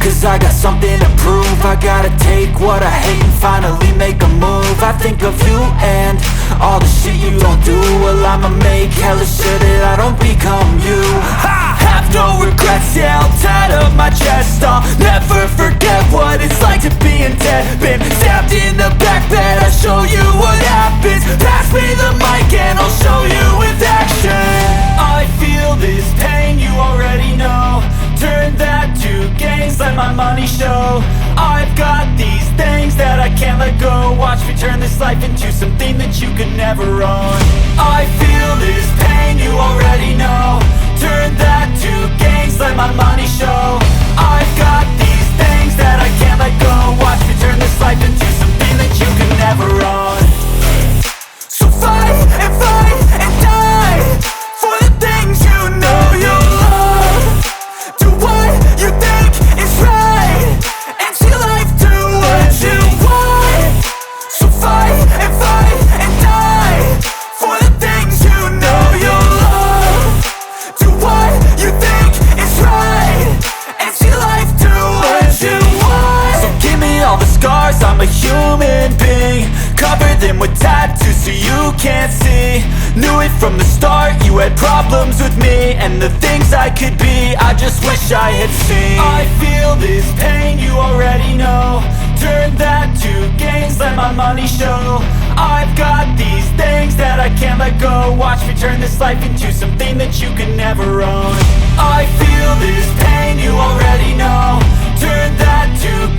Cause I got something to prove. I gotta take what I hate and finally make a move. I think of you and all the shit you don't do. Well, I'ma make hella sure that I don't become you. I have no regrets, yeah, I'll tattle my chest. I'll never forget what it's like to be in debt. Been stabbed in the back bed, I'll show you what happens. Pass me the mic and I'll show you with action. I feel this pain, you already know. Turn that to gains, let my money show. I've got these things that I can't let go. Watch me turn this life into something that you could never own. I feel this pain, you already know. Turn that to gains, let my money show. I've got these things that I can't let go. Watch me turn this life into something that you could never own. So fight and die for the things you know you love. Do what you think is right and see life do what you want. So fight and die for the things you know you love. Do what you think is right and see life do what you want. So give me all the scars, I'm a human being. Cover them with tattoos so you can't see. Knew it from the start, you had problems with me and the things I could be, I just wish I had seen. I feel this pain, you already know. Turn that to gains, let my money show. I've got these things that I can't let go. Watch me turn this life into something that you can never own. I feel this pain, you already know. Turn that to